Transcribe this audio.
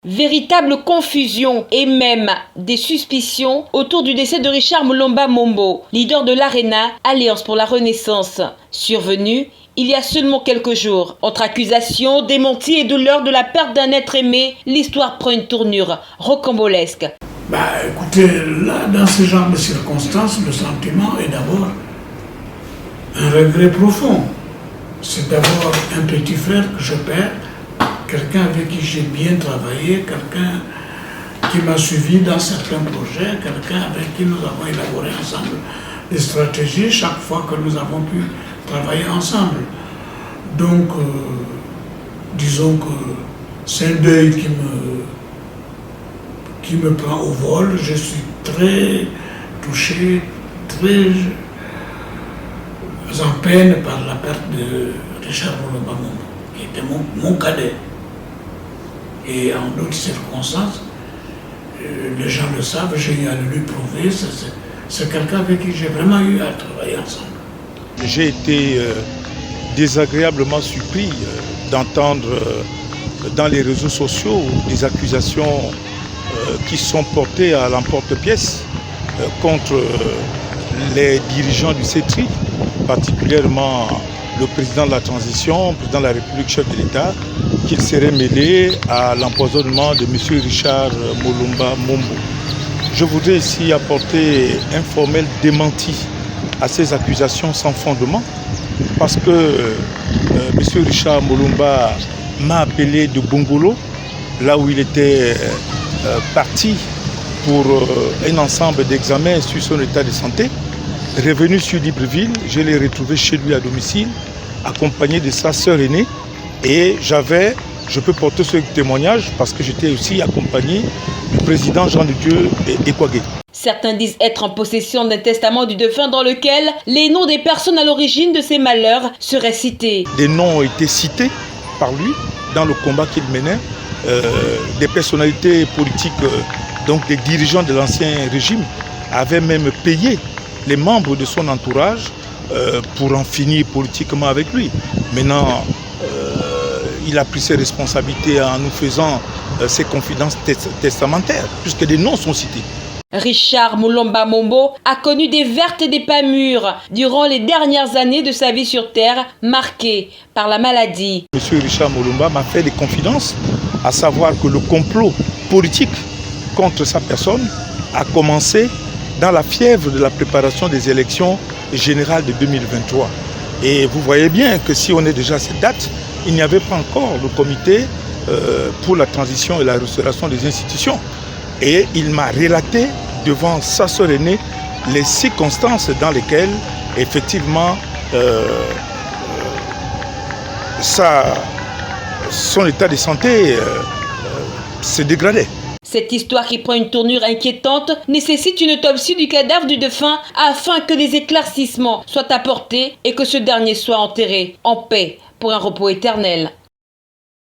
Véritable confusion et même des suspicions autour du décès de Richard Mulumba Mombo, leader de l'ARENA, Alliance pour la Renaissance, survenu il y a seulement quelques jours. Entre accusations, démentis et douleur de la perte d'un être aimé, l'histoire prend une tournure rocambolesque. Écoutez, là, dans ce genre de circonstances, le sentiment est d'abord un regret profond. C'est d'abord un petit frère que je perds, quelqu'un avec qui j'ai bien travaillé, quelqu'un qui m'a suivi dans certains projets, quelqu'un avec qui nous avons élaboré ensemble des stratégies chaque fois que nous avons pu travailler ensemble. Donc, disons que c'est un deuil qui me prend au vol. Je suis très touché, très en peine par la perte de Richard Mulumba Mombo, qui était mon cadet. Et en d'autres circonstances, les gens le savent, j'ai eu à lui prouver, c'est quelqu'un avec qui j'ai vraiment eu à travailler ensemble. J'ai été désagréablement surpris d'entendre dans les réseaux sociaux des accusations qui sont portées à l'emporte-pièce contre les dirigeants du CETRI, particulièrement le président de la transition, le président de la République, chef de l'État, qu'il serait mêlé à l'empoisonnement de M. Richard Mulumba Mombo. Je voudrais ici apporter un formel démenti à ces accusations sans fondement, parce que M. Richard Mulumba m'a appelé de Bongolo, là où il était parti pour un ensemble d'examens sur son état de santé. Revenu sur Libreville, je l'ai retrouvé chez lui à domicile, accompagné de sa sœur aînée. Et je peux porter ce témoignage parce que j'étais aussi accompagné du président Jean de Dieu Ekwagé. Certains disent être en possession d'un testament du défunt dans lequel les noms des personnes à l'origine de ces malheurs seraient cités. Des noms ont été cités par lui dans le combat qu'il menait, des personnalités politiques, donc des dirigeants de l'ancien régime, avaient même payé les membres de son entourage pour en finir politiquement avec lui. Maintenant, il a pris ses responsabilités en nous faisant ses confidences testamentaires, puisque des noms sont cités. Richard Mulumba Mombo a connu des vertes et des pas mûres durant les dernières années de sa vie sur Terre, marquées par la maladie. Monsieur Richard Mulumba m'a fait des confidences, à savoir que le complot politique contre sa personne a commencé dans la fièvre de la préparation des élections générales de 2023. Et vous voyez bien que si on est déjà à cette date, il n'y avait pas encore le comité pour la transition et la restauration des institutions. Et il m'a relaté devant sa sœur aînée les circonstances dans lesquelles, effectivement, son état de santé se dégradait. Cette histoire qui prend une tournure inquiétante nécessite une autopsie du cadavre du défunt afin que des éclaircissements soient apportés et que ce dernier soit enterré en paix pour un repos éternel.